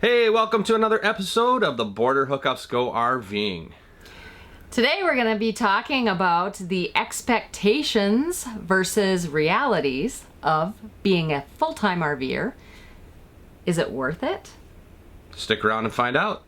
Hey, welcome to another episode of the Border Hookups Go RVing. Today we're going to be talking about the expectations versus realities of being a full-time RVer. Is it worth it? Stick around and find out.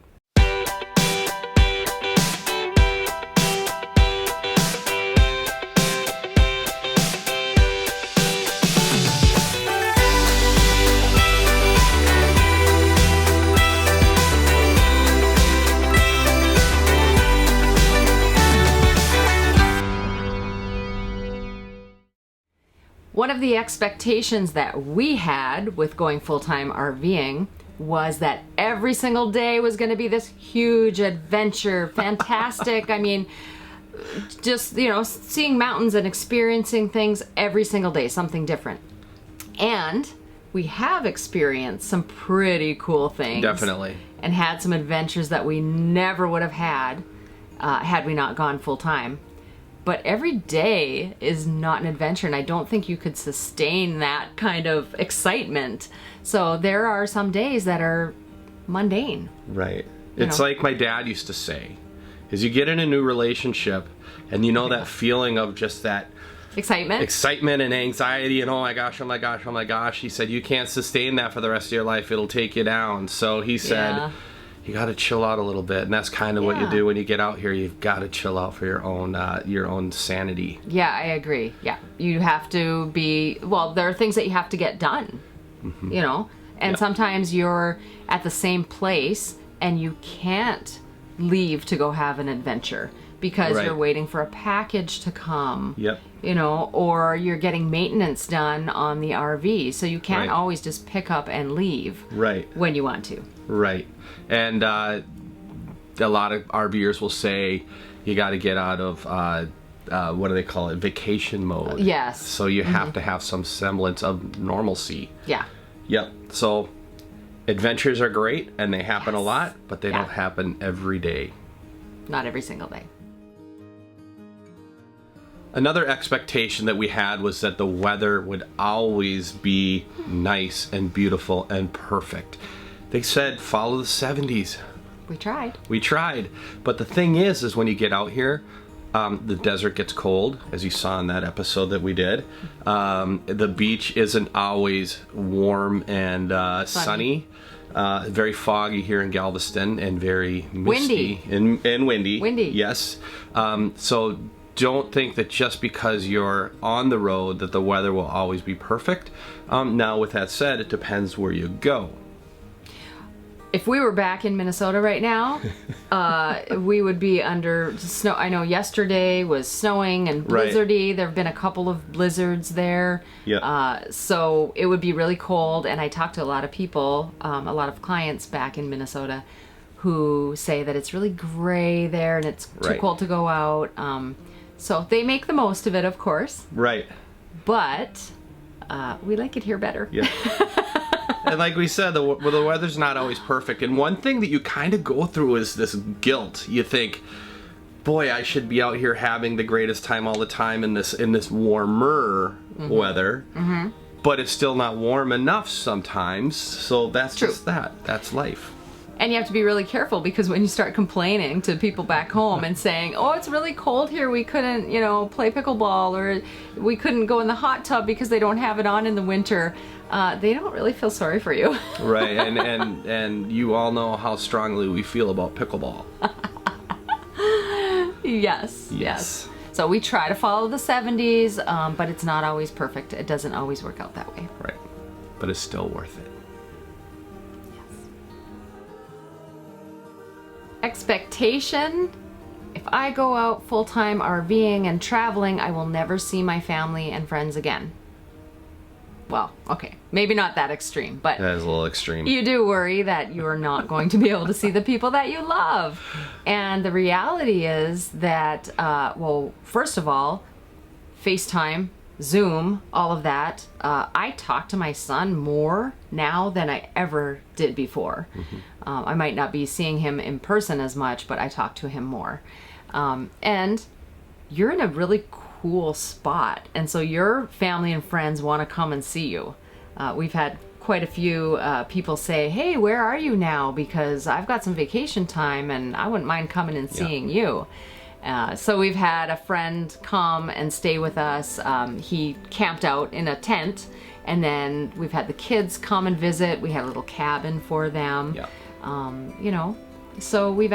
One of the expectations that we had with going full-time RVing was that every single day was going to be this huge adventure, fantastic. I mean, just, seeing mountains and experiencing things every single day, something different. And we have experienced some pretty cool things. Definitely. And had some adventures that we never would have had we not gone full-time. But every day is not an adventure, and I don't think you could sustain that kind of excitement. So there are some days that are mundane. Right. It's like my dad used to say, is you get in a new relationship, and you know that feeling of just that excitement and anxiety, and oh my gosh, oh my gosh, oh my gosh. He said, you can't sustain that for the rest of your life. It'll take you down. So he said, you got to chill out a little bit, and that's kind of what you do when you get out here. You've got to chill out for your own sanity. Yeah, I agree. Yeah, you have to be. Well, there are things that you have to get done. Mm-hmm. And sometimes you're at the same place and you can't leave to go have an adventure because you're waiting for a package to come. Yep. Or you're getting maintenance done on the RV, so you can't always just pick up and leave. When you want to. Right. And a lot of RVers will say you got to get out of, what do they call it, vacation mode. Yes. So you have to have some semblance of normalcy. Yeah. Yep. So adventures are great, and they happen a lot, but they don't happen every day. Not every single day. Another expectation that we had was that the weather would always be nice and beautiful and perfect. They said, follow the 70s. We tried. But the thing is when you get out here, the desert gets cold, as you saw in that episode that we did. The beach isn't always warm and sunny. Very foggy here in Galveston and very misty. And windy. Yes. So don't think that just because you're on the road that the weather will always be perfect. Now, with that said, it depends where you go. If we were back in Minnesota right now, we would be under snow. I know yesterday was snowing and blizzardy. There have been a couple of blizzards there. So it would be really cold. And I talked to a lot of people, a lot of clients back in Minnesota who say that it's really gray there and it's too cold to go out. So they make the most of it, of course. Right. But we like it here better. Yeah. And like we said, the weather's not always perfect. And one thing that you kind of go through is this guilt. You think, boy, I should be out here having the greatest time all the time in this warmer weather. Mm-hmm. But it's still not warm enough sometimes. So that's just that. That's life. And you have to be really careful because when you start complaining to people back home and saying, oh, it's really cold here, we couldn't, play pickleball, or we couldn't go in the hot tub because they don't have it on in the winter, they don't really feel sorry for you. Right, and you all know how strongly we feel about pickleball. Yes. So we try to follow the 70s, but it's not always perfect. It doesn't always work out that way. Right, but it's still worth it. Expectation: if I go out full-time RVing and traveling, I will never see my family and friends again. Well, okay, maybe not that extreme, but that is a little extreme. You do worry that you are not going to be able to see the people that you love. And the reality is that, first of all, FaceTime, Zoom, all of that. I talk to my son more now than I ever did before. Mm-hmm. I might not be seeing him in person as much, but I talk to him more. And you're in a really cool spot. And so your family and friends want to come and see you. We've had quite a few people say, hey, where are you now? Because I've got some vacation time and I wouldn't mind coming and seeing you. So we've had a friend come and stay with us. He camped out in a tent, and then we've had the kids come and visit. We had a little cabin for them. Yeah. You know, so we've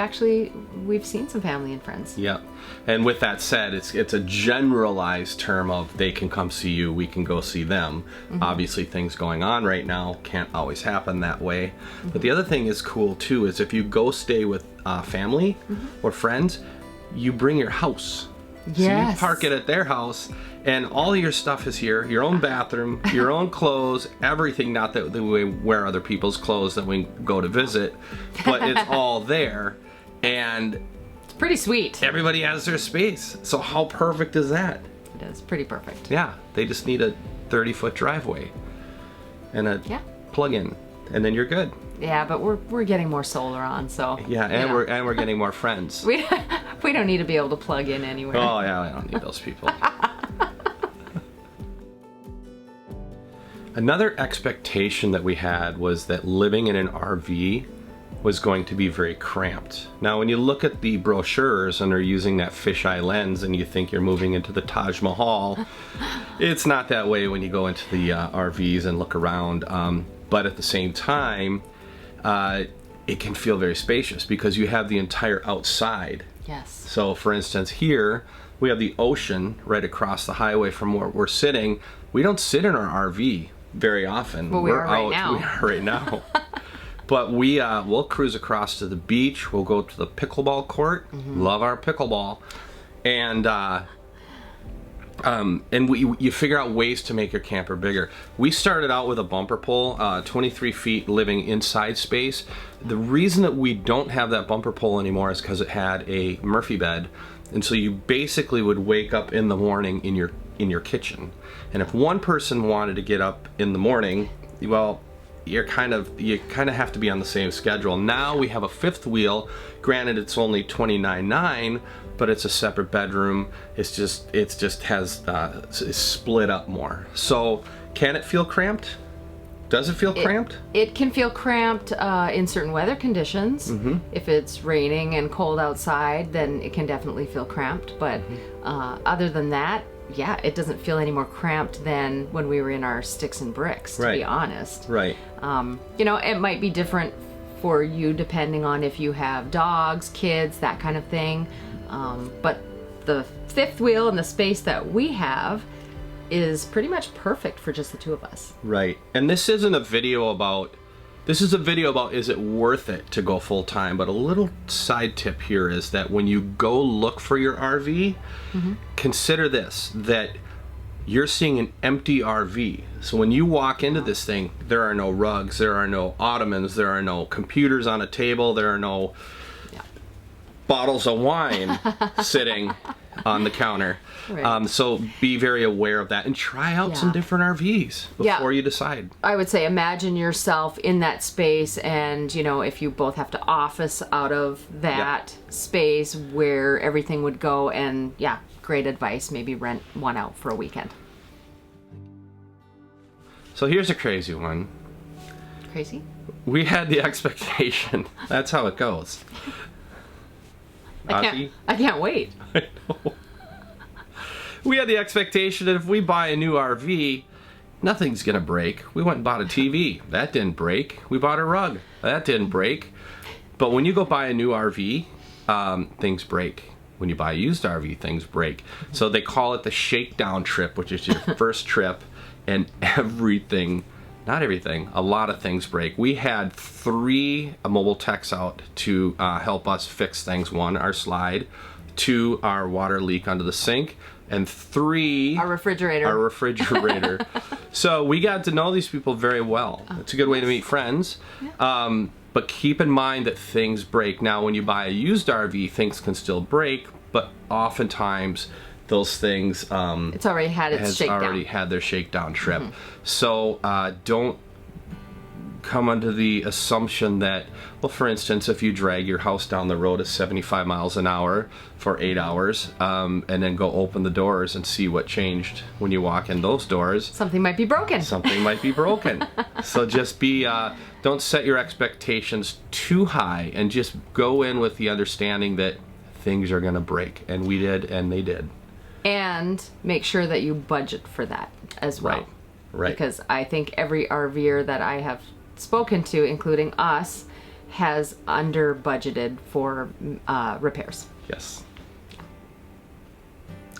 seen some family and friends. Yeah. And with that said, it's a generalized term of they can come see you, we can go see them. Obviously things going on right now can't always happen that way. But the other thing is cool too is if you go stay with family or friends, you bring your house. Yes. So you park it at their house, and all of your stuff is here. Your own bathroom, your own clothes, everything. Not that we wear other people's clothes that we go to visit, but it's all there. And it's pretty sweet. Everybody has their space. So how perfect is that? It is pretty perfect. Yeah. They just need a 30-foot driveway and a plug-in, and then you're good. Yeah, but we're getting more solar on, so yeah, and we're getting more friends. We don't need to be able to plug in anywhere. Oh yeah, I don't need those people. Another expectation that we had was that living in an RV was going to be very cramped. Now, when you look at the brochures and are using that fisheye lens and you think you're moving into the Taj Mahal, it's not that way when you go into the RVs and look around. But at the same time, it can feel very spacious because you have the entire outside. Yes. So, for instance, here we have the ocean right across the highway from where we're sitting. We don't sit in our RV very often. Well, we're out. Right now. We are right now. But we'll cruise across to the beach. We'll go to the pickleball court. Love our pickleball, and you figure out ways to make your camper bigger. We started out with a bumper pole, 23 feet living inside space. The reason that we don't have that bumper pole anymore is because it had a Murphy bed, and so you basically would wake up in the morning in your kitchen. And if one person wanted to get up in the morning, well, you kind of have to be on the same schedule. Now we have a fifth wheel. Granted, it's only $29.9, but it's a separate bedroom. It's split up more. So can it feel cramped? Does it feel cramped? It can feel cramped in certain weather conditions. If it's raining and cold outside, then it can definitely feel cramped. But other than that, yeah, it doesn't feel any more cramped than when we were in our sticks and bricks, to be honest. Right. You know, it might be different for you depending on if you have dogs, kids, that kind of thing. But the fifth wheel and the space that we have is pretty much perfect for just the two of us. Right. And this isn't a video about, is it worth it to go full time? But a little side tip here is that when you go look for your RV, consider this, that you're seeing an empty RV. So when you walk into this thing, there are no rugs, there are no ottomans, there are no computers on a table, there are no bottles of wine sitting on the counter. Right. So be very aware of that and try out some different RVs before you decide. I would say imagine yourself in that space, and you know, if you both have to office out of that space where everything would go, and great advice, maybe rent one out for a weekend. So here's a crazy one. Crazy? We had the expectation. That's how it goes. I can't wait. I know. We had the expectation that if we buy a new RV, nothing's gonna break. We went and bought a TV. That didn't break. We bought a rug. That didn't break. But when you go buy a new RV, things break. When you buy a used RV, things break. So they call it the shakedown trip, which is your first trip, and everything, not everything, a lot of things break. We had 3 mobile techs out to help us fix things. 1, our slide, 2, our water leak under the sink, and 3, our refrigerator. So we got to know these people very well. It's a good way to meet friends. But keep in mind that things break. Now, when you buy a used RV, things can still break, but oftentimes those things it's already had its shakedown. Already had their shakedown trip. So don't come under the assumption that, well, for instance, if you drag your house down the road at 75 miles an hour for 8 hours, and then go open the doors and see what changed when you walk in those doors, something might be broken. Something might be broken. So just don't set your expectations too high, and just go in with the understanding that things are going to break, and we did, and they did. And make sure that you budget for that as well. Right. Because I think every RVer that I have spoken to, including us, has under budgeted for repairs. Yes.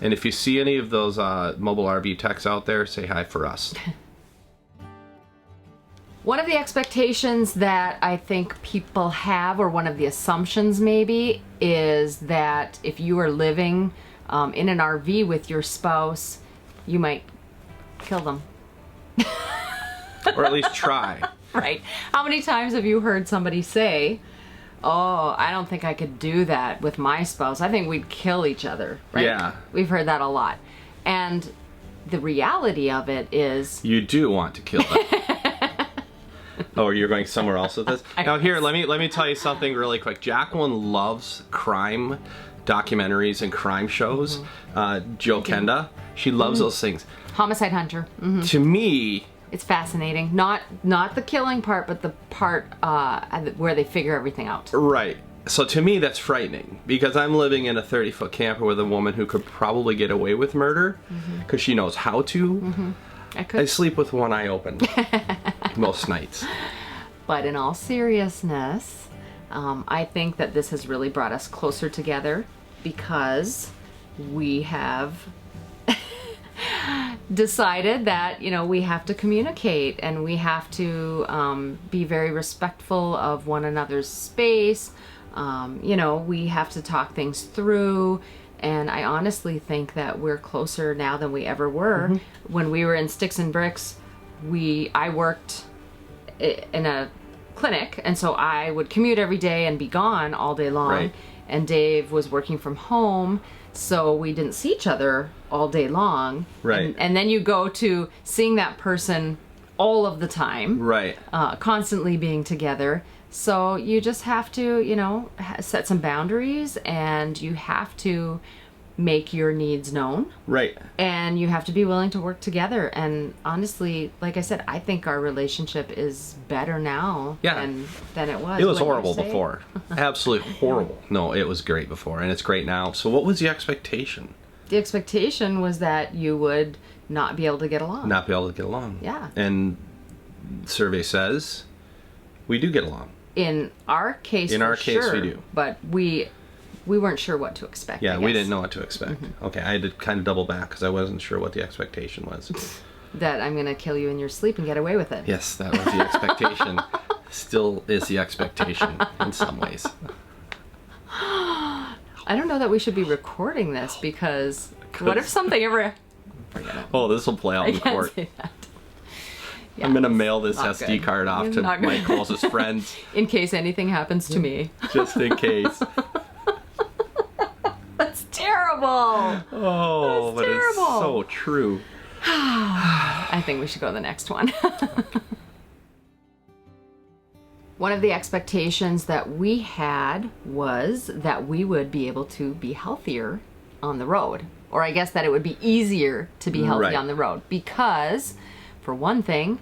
And if you see any of those mobile RV techs out there, say hi for us. One of the expectations that I think people have, or one of the assumptions maybe, is that if you are living in an RV with your spouse, you might kill them. Or at least try. Right. How many times have you heard somebody say, oh, I don't think I could do that with my spouse. I think we'd kill each other. Right? Yeah. We've heard that a lot. And the reality of it is... You do want to kill them. Oh, you're going somewhere else with this? Now here, let me tell you something really quick. Jacqueline loves crime documentaries and crime shows. Joe Kenda, she loves those things. Homicide Hunter. To me... It's fascinating. Not the killing part, but the part where they figure everything out. Right. So to me, that's frightening, because I'm living in a 30-foot camper with a woman who could probably get away with murder because she knows how to. I sleep with one eye open most nights. But in all seriousness, I think that this has really brought us closer together, because we have decided that, you know, we have to communicate, and we have to be very respectful of one another's space. You know, we have to talk things through, and I honestly think that we're closer now than we ever were. When we were in Sticks and Bricks, I worked in a clinic, and so I would commute every day and be gone all day long. Right. And Dave was working from home, so we didn't see each other all day long. Right. And then you go to seeing that person all of the time. Right. Constantly being together. So you just have to, you know, set some boundaries, and you have to make your needs known. Right. And you have to be willing to work together. And honestly, like I said, I think our relationship is better now than it was. It was horrible before. Absolutely horrible. No, it was great before, and it's great now. So what was the expectation? The expectation was that you would not be able to get along. Not be able to get along. Yeah. And survey says we do get along. In our case, we do. But we weren't sure what to expect. Yeah, we didn't know what to expect. Okay, I had to kind of double back because I wasn't sure what the expectation was. That I'm going to kill you in your sleep and get away with it. Yes, that was the expectation. Still is the expectation in some ways. I don't know that we should be recording this, because what if something ever... Forget it. Oh, this will play out in court. Say that. Yeah, I'm going to mail this not SD good. card off to my closest friends. In case anything happens to me. Just in case. That's terrible. Oh, That's terrible. It's so true. I think we should go to the next one. One of the expectations that we had was that we would be able to be healthier on the road. Or I guess that it would be easier to be healthy on the road. Because, for one thing,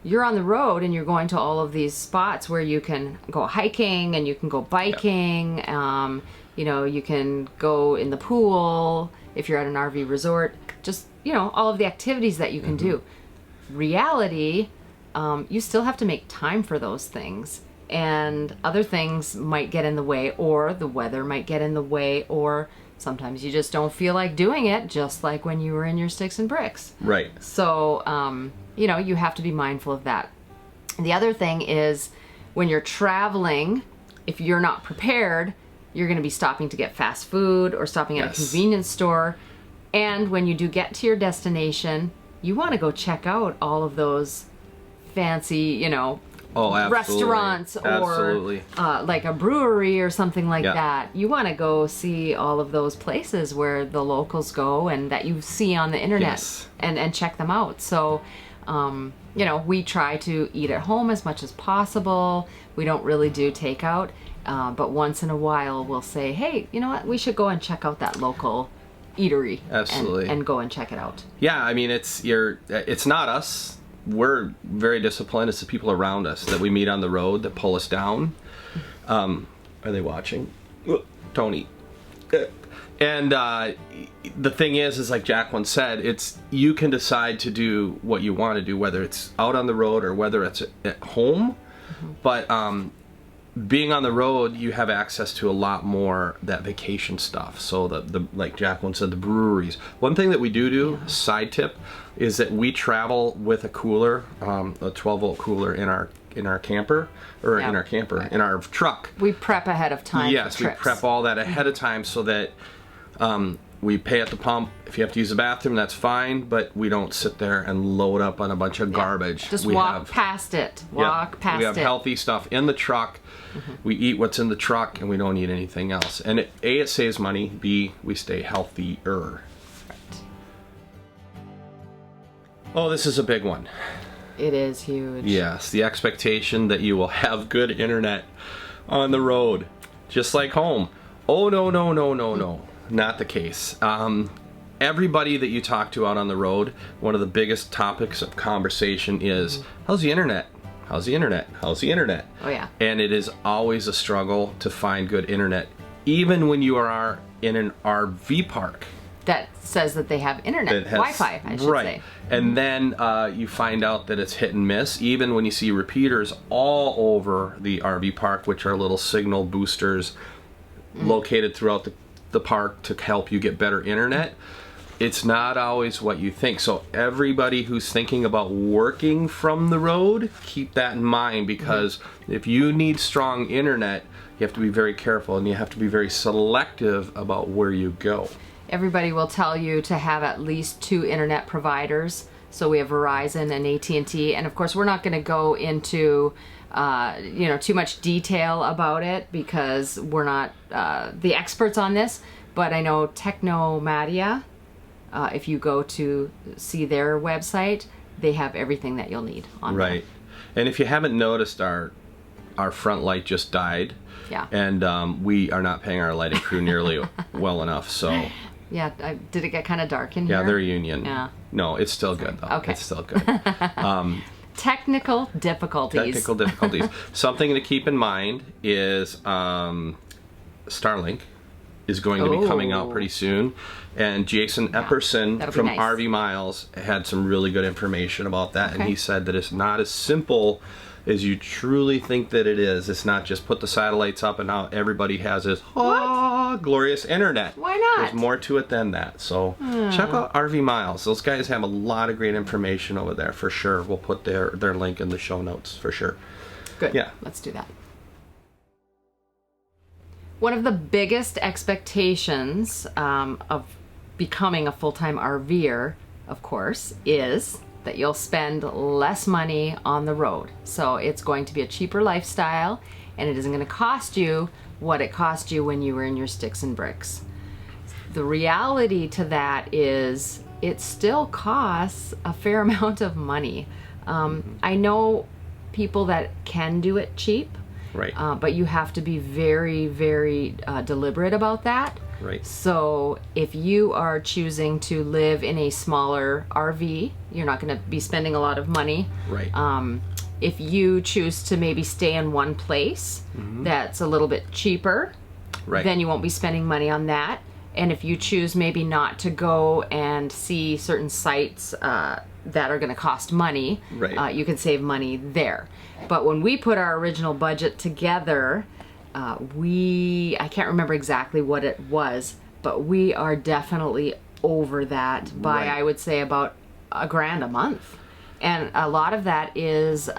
you're on the road and you're going to all of these spots where you can go hiking and you can go biking. You know, you can go in the pool if you're at an RV resort. Just, you know, all of the activities that you can do. Reality, you still have to make time for those things. And other things might get in the way, or the weather might get in the way, or sometimes you just don't feel like doing it, just like when you were in your Sticks and Bricks. Right. So, you know, you have to be mindful of that. The other thing is, when you're traveling, if you're not prepared, you're going to be stopping to get fast food or stopping at a convenience store. And when you do get to your destination, you want to go check out all of those fancy, you know, restaurants, or like a brewery or something like that. You want to go see all of those places where the locals go and that you see on the internet, and check them out. So you know, we try to eat at home as much as possible. We don't really do takeout, but once in a while we'll say, hey, you know what, we should go and check out that local eatery. Absolutely. And go and check it out. Yeah, I mean, it's not us. We're very disciplined. It's the people around us that we meet on the road that pull us down. Are they watching? Tony. And the thing is like Jacqueline said, it's you can decide to do what you want to do, whether it's out on the road or whether it's at home. But being on the road, you have access to a lot more that vacation stuff. So the like Jacqueline said, the breweries. One thing that we do, side tip, is that we travel with a cooler, a 12-volt cooler in our camper, or in our truck. We prep ahead of time. Yes, for trips. We prep all that ahead of time so that we pay at the pump. If you have to use the bathroom, that's fine, but we don't sit there and load up on a bunch of garbage. Just we walk past it. Walk past it. We have healthy stuff in the truck. We eat what's in the truck, and we don't eat anything else. And A, it saves money. B, we stay healthier. Oh, this is a big one. It is huge. Yes, the expectation that you will have good internet on the road, just like home. Oh, no. Not the case. Everybody that you talk to out on the road, one of the biggest topics of conversation is, how's the internet? How's the internet? How's the internet? Oh, yeah. And it is always a struggle to find good internet, even when you are in an RV park. That says that they have internet, Wi-Fi, I should say. And then you find out that it's hit and miss, even when you see repeaters all over the RV park, which are little signal boosters located throughout the park to help you get better internet. It's not always what you think. So everybody who's thinking about working from the road, keep that in mind, because if you need strong internet, you have to be very careful and you have to be very selective about where you go. Everybody will tell you to have at least 2 internet providers. So we have Verizon and AT&T, and of course we're not going to go into too much detail about it because we're not the experts on this. But I know Technomadia, if you go to see their website, they have everything that you'll need on there. Right. And if you haven't noticed, our front light just died. Yeah. And we are not paying our lighting crew nearly well enough, so... Yeah, did it get kind of dark in here? Yeah, they're union. Yeah. No, it's still good, though. Okay. It's still good. Technical difficulties. Something to keep in mind is Starlink is going to be coming out pretty soon. And Jason Epperson from RV Miles had some really good information about that. Okay. And he said that it's not as simple as you truly think that it is. It's not just put the satellites up and now everybody has this glorious internet. Why not? There's more to it than that. So check out RV Miles. Those guys have a lot of great information over there for sure. We'll put their link in the show notes for sure. Good. Yeah. Let's do that. One of the biggest expectations of becoming a full-time RVer, of course, is that you'll spend less money on the road. So it's going to be a cheaper lifestyle, and it isn't going to cost you what it cost you when you were in your sticks and bricks. The reality to that is it still costs a fair amount of money. I know people that can do it cheap, right? But you have to be very, very deliberate about that. Right. So if you are choosing to live in a smaller RV, you're not going to be spending a lot of money. Right. If you choose to maybe stay in one place that's a little bit cheaper, then you won't be spending money on that. And if you choose maybe not to go and see certain sites that are going to cost money, you can save money there. But when we put our original budget together, I can't remember exactly what it was, but we are definitely over that by, I would say, about $1,000 a month. And a lot of that is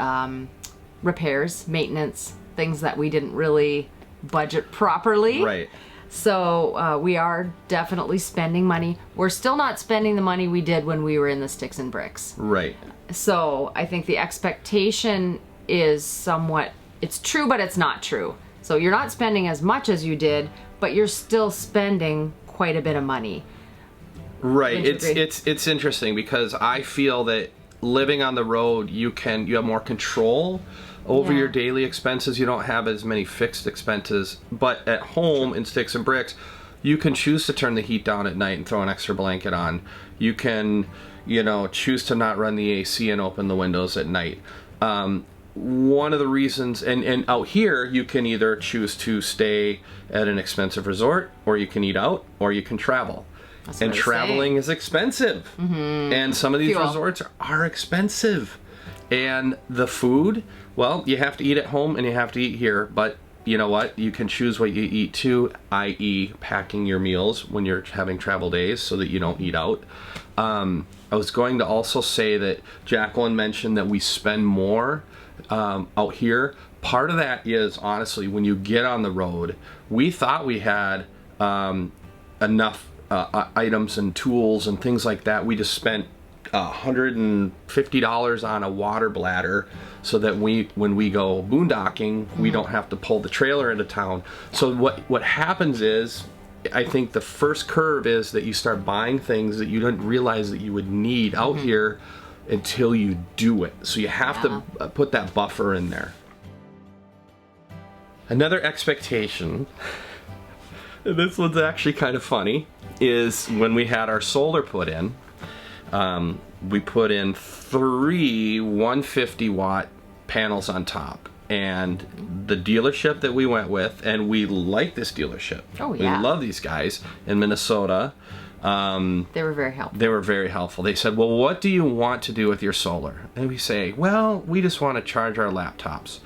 repairs, maintenance, things that we didn't really budget properly. Right. So we are definitely spending money. We're still not spending the money we did when we were in the sticks and bricks. Right. So I think the expectation is somewhat, it's true, but it's not true. So you're not spending as much as you did, but you're still spending quite a bit of money. Right. It's interesting because I feel that living on the road, you have more control over Yeah. your daily expenses. You don't have as many fixed expenses. But at home in Sticks and Bricks, you can choose to turn the heat down at night and throw an extra blanket on. You can, choose to not run the AC and open the windows at night. One of the reasons, and out here, you can either choose to stay at an expensive resort, or you can eat out, or you can travel. That's And what I was traveling saying. is expensive. And some of these Fuel. resorts are expensive. And the food, well, you have to eat at home and you have to eat here. But you know what? You can choose what you eat too, i.e. packing your meals when you're having travel days so that you don't eat out. I was going to also say that Jacqueline mentioned that we spend more out here. Part of that is, honestly, when you get on the road, we thought we had enough items and tools and things like that. We just spent $150 on a water bladder so that when we go boondocking, we don't have to pull the trailer into town. So what happens is, I think the first curve is that you start buying things that you didn't realize that you would need out here until you do it. So you have to put that buffer in there. Another expectation, and this one's actually kind of funny, is when we had our solar put in, we put in 3 150-watt panels on top. And the dealership that we went with, and we like this dealership. Oh, yeah. We love these guys in Minnesota. They were very helpful. They were very helpful. They said, well, what do you want to do with your solar? And we say, well, we just want to charge our laptops.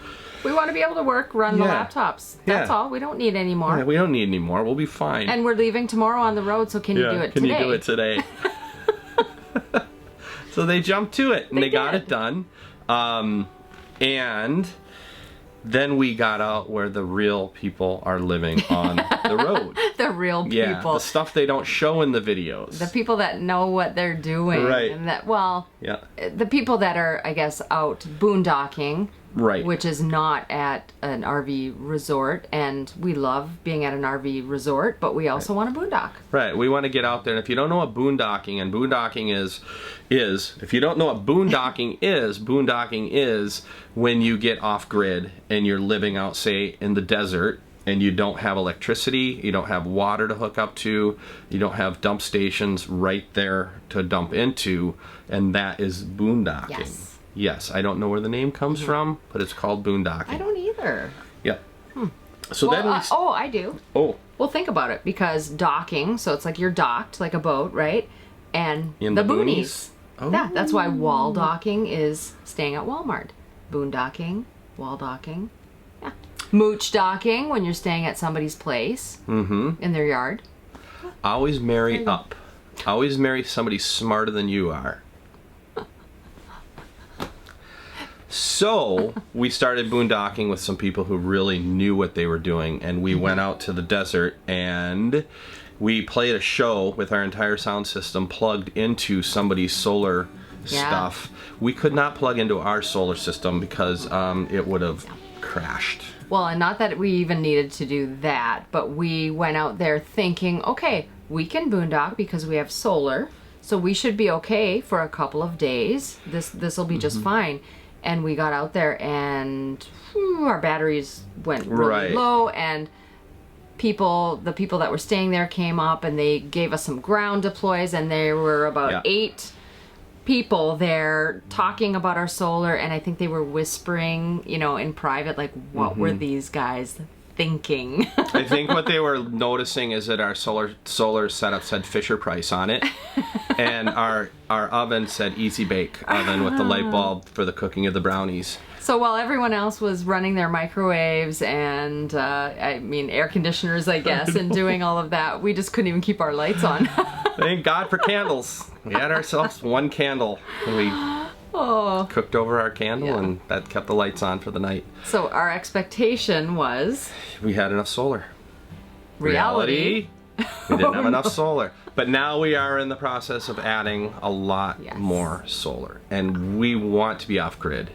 We want to be able to run the Yeah. laptops. That's Yeah. all. We don't need any more. Yeah, we don't need any more. We'll be fine. And we're leaving tomorrow on the road, so can you do it Can today? you do it today? So they jumped to it, and they got did. it done. And then we got out where the real people are living on the road. The real people. Yeah, the stuff they don't show in the videos. The people that know what they're doing. Right. And that, Yeah, the people that are, I guess, out boondocking. right. Which is not at an RV resort. And we love being at an RV resort, but we also want to boondock. Right, we want to get out there, and if you don't know what boondocking, and boondocking is if you don't know what boondocking is when you get off grid and you're living out, say, in the desert, and you don't have electricity, you don't have water to hook up to, you don't have dump stations right there to dump into, and that is boondocking. Yes. Yes, I don't know where the name comes from, but it's called boondocking. I don't either. Yep. So Well, then we... I do. oh, Well, think about it, because docking, so it's like you're docked like a boat, right? And in the boonies? boonies. Oh. Yeah, that's why wall docking is staying at Walmart. Boondocking, wall docking. Yeah. Mooch docking when you're staying at somebody's place in their yard. Always marry up. Always marry somebody smarter than you are. So we started boondocking with some people who really knew what they were doing, and we went out to the desert and we played a show with our entire sound system plugged into somebody's solar stuff. We could not plug into our solar system because it would have crashed. Well, and not that we even needed to do that, but we went out there thinking, okay, we can boondock because we have solar, so we should be okay for a couple of days. This will be just fine. And we got out there and our batteries went really low, and the people that were staying there came up and they gave us some ground deploys, and there were about 8 people there talking about our solar, and I think they were whispering, in private, like, what were these guys thinking? I think what they were noticing is that our solar setup said Fisher Price on it, and our oven said Easy Bake oven with the light bulb for the cooking of the brownies. So while everyone else was running their microwaves and air conditioners, I guess, and doing all of that, we just couldn't even keep our lights on. Thank God for candles. We had ourselves one candle, and we cooked over our candle, and that kept the lights on for the night. So our expectation was We had enough solar. reality. We didn't have enough solar. But now we are in the process of adding a lot more solar. And we want to be off-grid.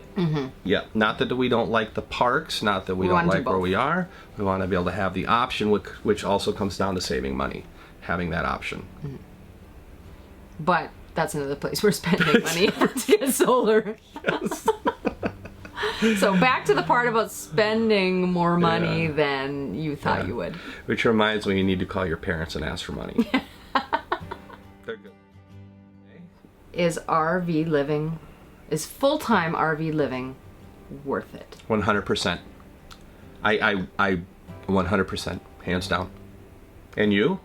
Yeah, not that we don't like the parks, not that we don't like where we are. We want to be able to have the option, which also comes down to saving money, having that option. But that's another place we're spending money to get solar. So back to the part about spending more money than you thought you would. Which reminds me, you need to call your parents and ask for money. They're good. Is full-time RV living worth it? 100%. I 100%, hands down. And you?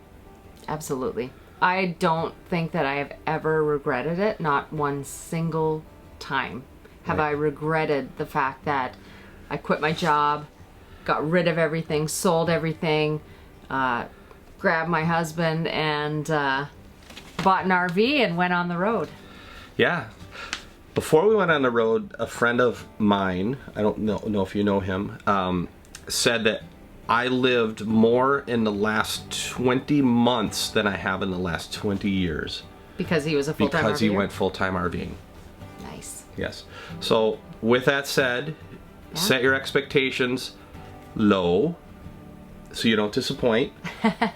Absolutely. I don't think that I have ever regretted it. Not one single time have I regretted the fact that I quit my job, got rid of everything, sold everything, grabbed my husband and bought an RV and went on the road. Yeah. Before we went on the road, a friend of mine, I don't know if you know him, said that I lived more in the last 20 months than I have in the last 20 years. Because he was a full-time RVer? Because he went full-time RVing. Nice. Yes. So with that said, set your expectations low so you don't disappoint,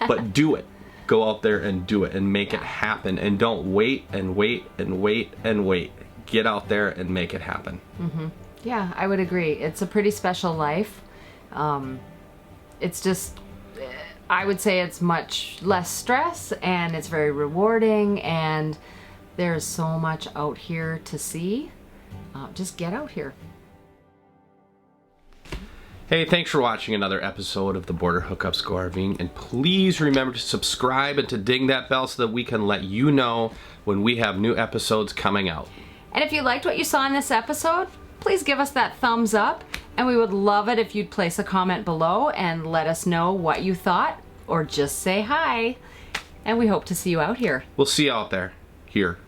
but do it. Go out there and do it and make it happen, and don't wait and wait and wait and wait. Get out there and make it happen. Yeah, I would agree. It's a pretty special life. It's just, I would say it's much less stress and it's very rewarding, and there's so much out here to see. Just get out here. Hey, thanks for watching another episode of the Border Hookups Go RVing, and please remember to subscribe and to ding that bell so that we can let you know when we have new episodes coming out. And if you liked what you saw in this episode, please give us that thumbs up, and we would love it if you'd place a comment below and let us know what you thought, or just say hi. And we hope to see you out here. We'll see you out there. Here.